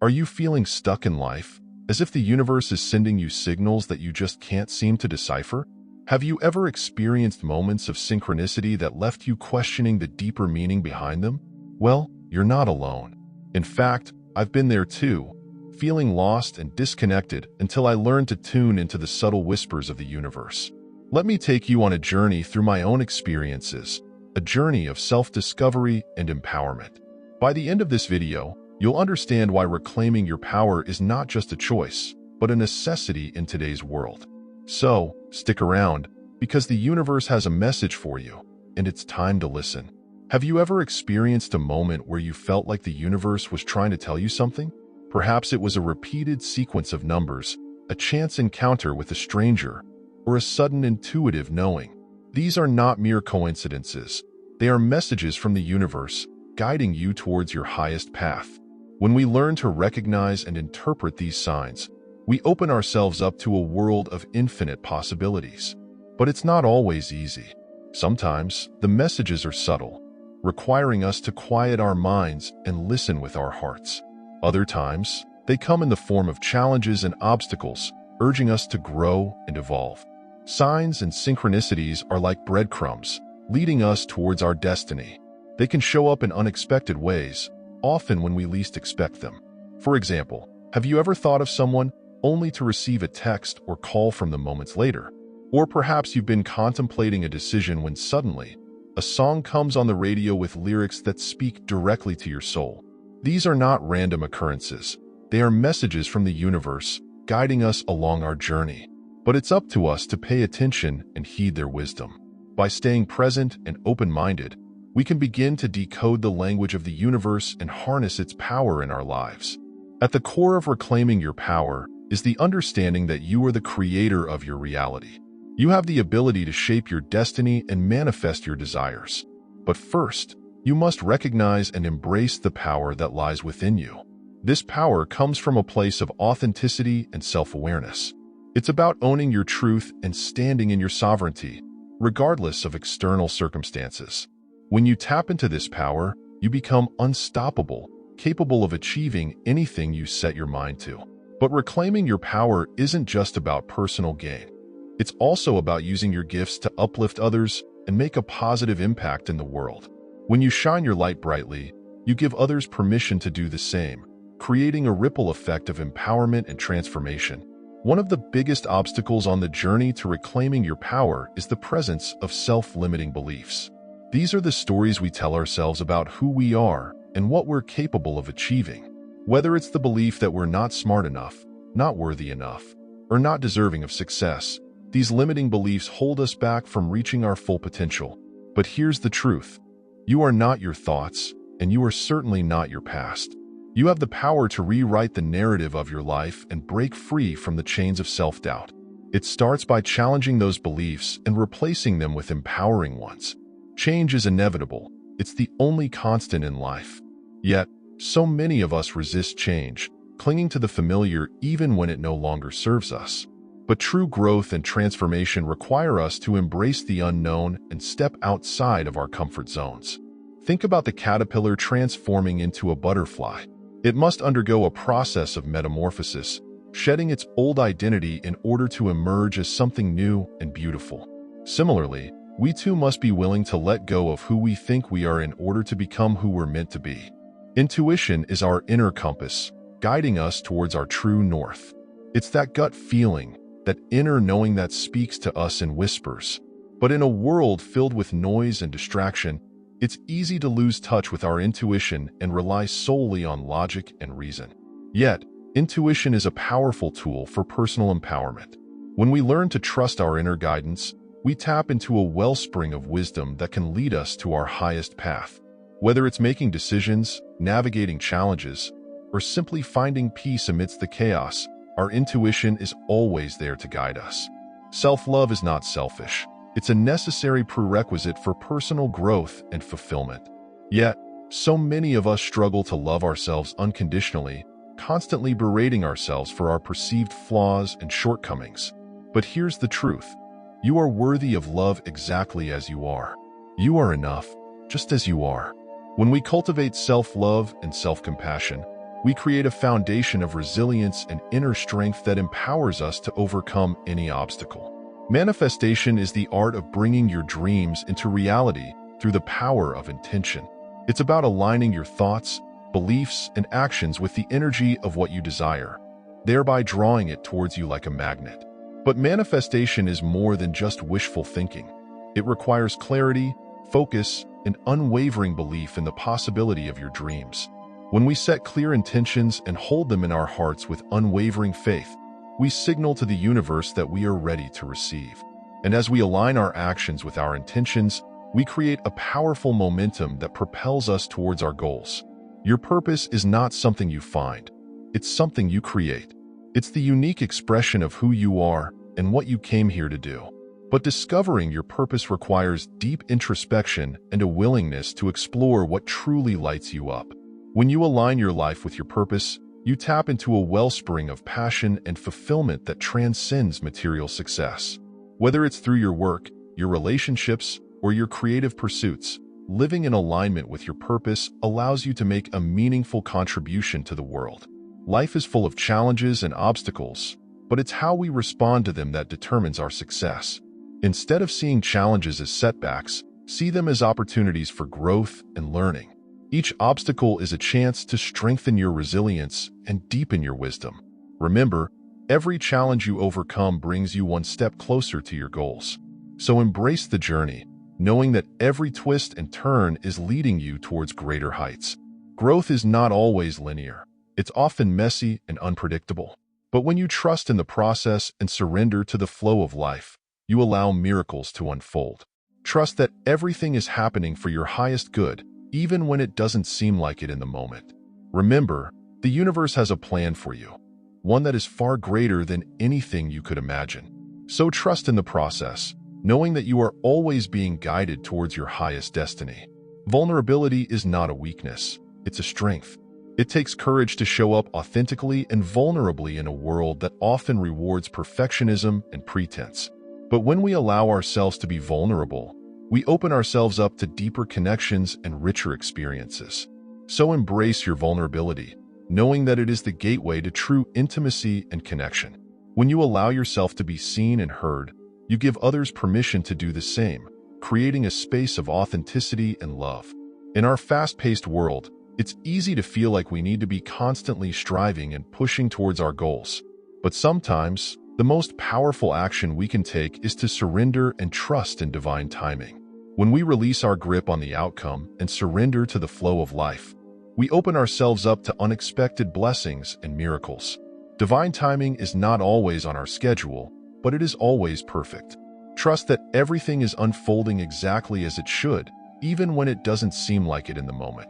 Are you feeling stuck in life, as if the universe is sending you signals that you just can't seem to decipher? Have you ever experienced moments of synchronicity that left you questioning the deeper meaning behind them? Well, you're not alone. In fact, I've been there too, feeling lost and disconnected until I learned to tune into the subtle whispers of the universe. Let me take you on a journey through my own experiences, a journey of self-discovery and empowerment. By the end of this video, you'll understand why reclaiming your power is not just a choice, but a necessity in today's world. So, stick around, because the universe has a message for you, and it's time to listen. Have you ever experienced a moment where you felt like the universe was trying to tell you something? Perhaps it was a repeated sequence of numbers, a chance encounter with a stranger, or a sudden intuitive knowing. These are not mere coincidences. They are messages from the universe, guiding you towards your highest path. When we learn to recognize and interpret these signs, we open ourselves up to a world of infinite possibilities. But it's not always easy. Sometimes, the messages are subtle, requiring us to quiet our minds and listen with our hearts. Other times, they come in the form of challenges and obstacles, urging us to grow and evolve. Signs and synchronicities are like breadcrumbs, leading us towards our destiny. They can show up in unexpected ways, often when we least expect them. For example, have you ever thought of someone only to receive a text or call from them moments later? Or perhaps you've been contemplating a decision when suddenly, a song comes on the radio with lyrics that speak directly to your soul. These are not random occurrences. They are messages from the universe, guiding us along our journey. But it's up to us to pay attention and heed their wisdom. By staying present and open-minded, we can begin to decode the language of the universe and harness its power in our lives. At the core of reclaiming your power is the understanding that you are the creator of your reality. You have the ability to shape your destiny and manifest your desires. But first, you must recognize and embrace the power that lies within you. This power comes from a place of authenticity and self-awareness. It's about owning your truth and standing in your sovereignty, regardless of external circumstances. When you tap into this power, you become unstoppable, capable of achieving anything you set your mind to. But reclaiming your power isn't just about personal gain. It's also about using your gifts to uplift others and make a positive impact in the world. When you shine your light brightly, you give others permission to do the same, creating a ripple effect of empowerment and transformation. One of the biggest obstacles on the journey to reclaiming your power is the presence of self-limiting beliefs. These are the stories we tell ourselves about who we are and what we're capable of achieving. Whether it's the belief that we're not smart enough, not worthy enough, or not deserving of success, these limiting beliefs hold us back from reaching our full potential. But here's the truth. You are not your thoughts, and you are certainly not your past. You have the power to rewrite the narrative of your life and break free from the chains of self-doubt. It starts by challenging those beliefs and replacing them with empowering ones. Change is inevitable. It's the only constant in life. Yet, so many of us resist change, clinging to the familiar even when it no longer serves us. But true growth and transformation require us to embrace the unknown and step outside of our comfort zones. Think about the caterpillar transforming into a butterfly. It must undergo a process of metamorphosis, shedding its old identity in order to emerge as something new and beautiful. Similarly, we too must be willing to let go of who we think we are in order to become who we're meant to be. Intuition is our inner compass, guiding us towards our true north. It's that gut feeling, that inner knowing that speaks to us in whispers. But in a world filled with noise and distraction, it's easy to lose touch with our intuition and rely solely on logic and reason. Yet, intuition is a powerful tool for personal empowerment. When we learn to trust our inner guidance, we tap into a wellspring of wisdom that can lead us to our highest path. Whether it's making decisions, navigating challenges, or simply finding peace amidst the chaos, our intuition is always there to guide us. Self-love is not selfish. It's a necessary prerequisite for personal growth and fulfillment. Yet, so many of us struggle to love ourselves unconditionally, constantly berating ourselves for our perceived flaws and shortcomings. But here's the truth. You are worthy of love exactly as you are. You are enough, just as you are. When we cultivate self-love and self-compassion, we create a foundation of resilience and inner strength that empowers us to overcome any obstacle. Manifestation is the art of bringing your dreams into reality through the power of intention. It's about aligning your thoughts, beliefs, and actions with the energy of what you desire, thereby drawing it towards you like a magnet. But manifestation is more than just wishful thinking. It requires clarity, focus, and unwavering belief in the possibility of your dreams. When we set clear intentions and hold them in our hearts with unwavering faith, we signal to the universe that we are ready to receive. And as we align our actions with our intentions, we create a powerful momentum that propels us towards our goals. Your purpose is not something you find. It's something you create. It's the unique expression of who you are and what you came here to do. But discovering your purpose requires deep introspection and a willingness to explore what truly lights you up. When you align your life with your purpose, you tap into a wellspring of passion and fulfillment that transcends material success. Whether it's through your work, your relationships, or your creative pursuits, living in alignment with your purpose allows you to make a meaningful contribution to the world. Life is full of challenges and obstacles, but it's how we respond to them that determines our success. Instead of seeing challenges as setbacks, see them as opportunities for growth and learning. Each obstacle is a chance to strengthen your resilience and deepen your wisdom. Remember, every challenge you overcome brings you one step closer to your goals. So embrace the journey, knowing that every twist and turn is leading you towards greater heights. Growth is not always linear. It's often messy and unpredictable. But when you trust in the process and surrender to the flow of life, you allow miracles to unfold. Trust that everything is happening for your highest good, even when it doesn't seem like it in the moment. Remember, the universe has a plan for you, one that is far greater than anything you could imagine. So trust in the process, knowing that you are always being guided towards your highest destiny. Vulnerability is not a weakness, it's a strength. It takes courage to show up authentically and vulnerably in a world that often rewards perfectionism and pretense. But when we allow ourselves to be vulnerable, we open ourselves up to deeper connections and richer experiences. So embrace your vulnerability, knowing that it is the gateway to true intimacy and connection. When you allow yourself to be seen and heard, you give others permission to do the same, creating a space of authenticity and love. In our fast-paced world, it's easy to feel like we need to be constantly striving and pushing towards our goals. But sometimes, the most powerful action we can take is to surrender and trust in divine timing. When we release our grip on the outcome and surrender to the flow of life, we open ourselves up to unexpected blessings and miracles. Divine timing is not always on our schedule, but it is always perfect. Trust that everything is unfolding exactly as it should, even when it doesn't seem like it in the moment.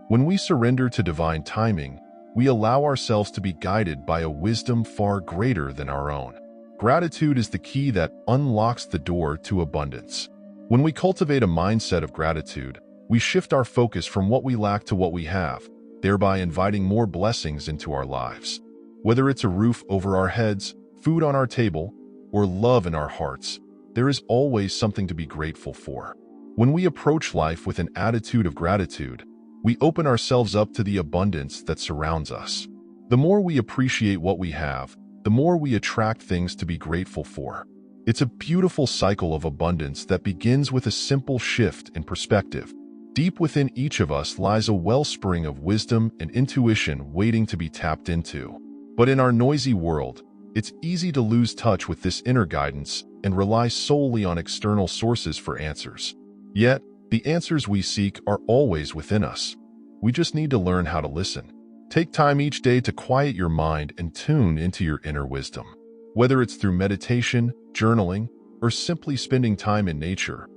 When we surrender to divine timing, we allow ourselves to be guided by a wisdom far greater than our own. Gratitude is the key that unlocks the door to abundance. When we cultivate a mindset of gratitude, we shift our focus from what we lack to what we have, thereby inviting more blessings into our lives. Whether it's a roof over our heads, food on our table, or love in our hearts, there is always something to be grateful for. When we approach life with an attitude of gratitude, we open ourselves up to the abundance that surrounds us. The more we appreciate what we have, the more we attract things to be grateful for. It's a beautiful cycle of abundance that begins with a simple shift in perspective. Deep within each of us lies a wellspring of wisdom and intuition waiting to be tapped into. But in our noisy world, it's easy to lose touch with this inner guidance and rely solely on external sources for answers. Yet, the answers we seek are always within us. We just need to learn how to listen. Take time each day to quiet your mind and tune into your inner wisdom. Whether it's through meditation, journaling, or simply spending time in nature,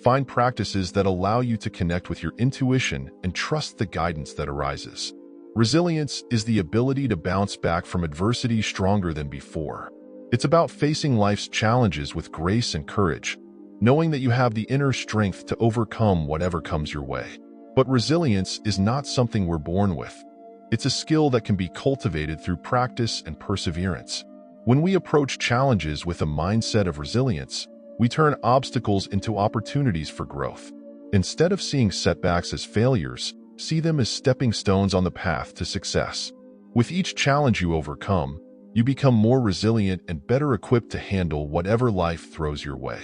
find practices that allow you to connect with your intuition and trust the guidance that arises. Resilience is the ability to bounce back from adversity stronger than before. It's about facing life's challenges with grace and courage, knowing that you have the inner strength to overcome whatever comes your way. But resilience is not something we're born with. It's a skill that can be cultivated through practice and perseverance. When we approach challenges with a mindset of resilience, we turn obstacles into opportunities for growth. Instead of seeing setbacks as failures, see them as stepping stones on the path to success. With each challenge you overcome, you become more resilient and better equipped to handle whatever life throws your way.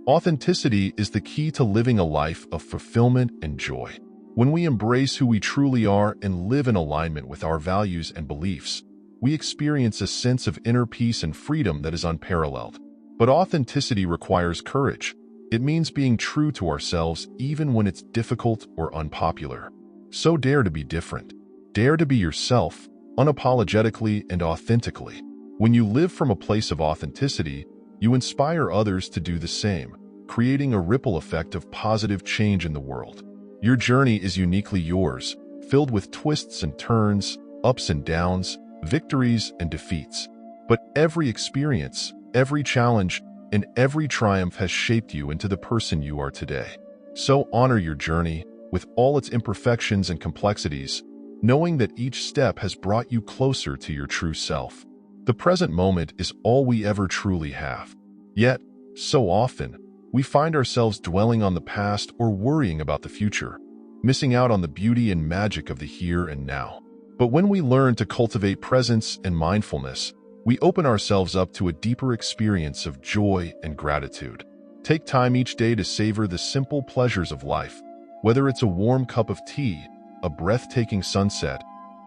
Authenticity is the key to living a life of fulfillment and joy. When we embrace who we truly are and live in alignment with our values and beliefs, we experience a sense of inner peace and freedom that is unparalleled. But authenticity requires courage. It means being true to ourselves even when it's difficult or unpopular. So dare to be different. Dare to be yourself, unapologetically and authentically. When you live from a place of authenticity, you inspire others to do the same, creating a ripple effect of positive change in the world. Your journey is uniquely yours, filled with twists and turns, ups and downs, victories and defeats. But every experience, every challenge, and every triumph has shaped you into the person you are today. So honor your journey, with all its imperfections and complexities, knowing that each step has brought you closer to your true self. The present moment is all we ever truly have. Yet, so often, we find ourselves dwelling on the past or worrying about the future, missing out on the beauty and magic of the here and now. But when we learn to cultivate presence and mindfulness, we open ourselves up to a deeper experience of joy and gratitude. Take time each day to savor the simple pleasures of life, whether it's a warm cup of tea, a breathtaking sunset,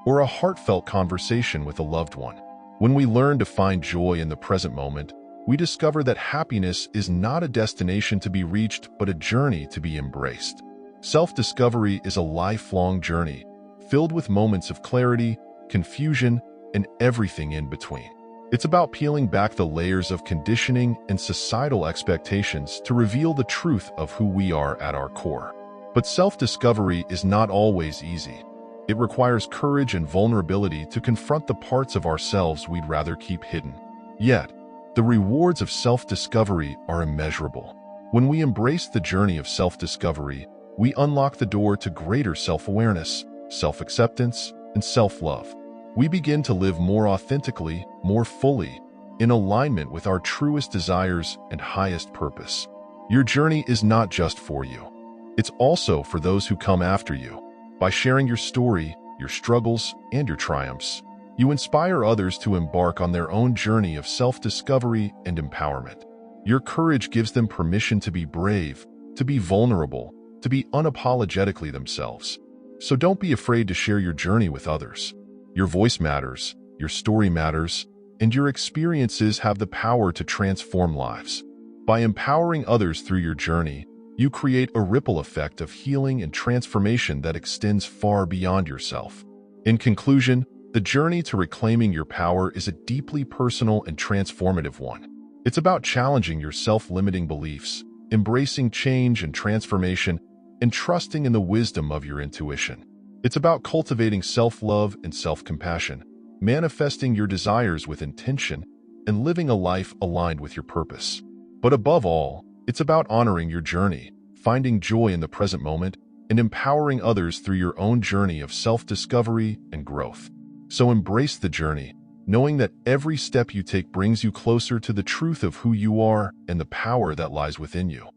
or a heartfelt conversation with a loved one. When we learn to find joy in the present moment, we discover that happiness is not a destination to be reached, but a journey to be embraced. Self-discovery is a lifelong journey, filled with moments of clarity, confusion, and everything in between. It's about peeling back the layers of conditioning and societal expectations to reveal the truth of who we are at our core. But self-discovery is not always easy. It requires courage and vulnerability to confront the parts of ourselves we'd rather keep hidden. Yet, the rewards of self-discovery are immeasurable. When we embrace the journey of self-discovery, we unlock the door to greater self-awareness, self-acceptance, and self-love. We begin to live more authentically, more fully, in alignment with our truest desires and highest purpose. Your journey is not just for you. It's also for those who come after you. By sharing your story, your struggles, and your triumphs, you inspire others to embark on their own journey of self-discovery and empowerment. Your courage gives them permission to be brave, to be vulnerable, to be unapologetically themselves. So don't be afraid to share your journey with others. Your voice matters, your story matters, and your experiences have the power to transform lives. By empowering others through your journey, you create a ripple effect of healing and transformation that extends far beyond yourself. In conclusion, the journey to reclaiming your power is a deeply personal and transformative one. It's about challenging your self-limiting beliefs, embracing change and transformation, and trusting in the wisdom of your intuition. It's about cultivating self-love and self-compassion, manifesting your desires with intention, and living a life aligned with your purpose. But above all, it's about honoring your journey, finding joy in the present moment, and empowering others through your own journey of self-discovery and growth. So embrace the journey, knowing that every step you take brings you closer to the truth of who you are and the power that lies within you.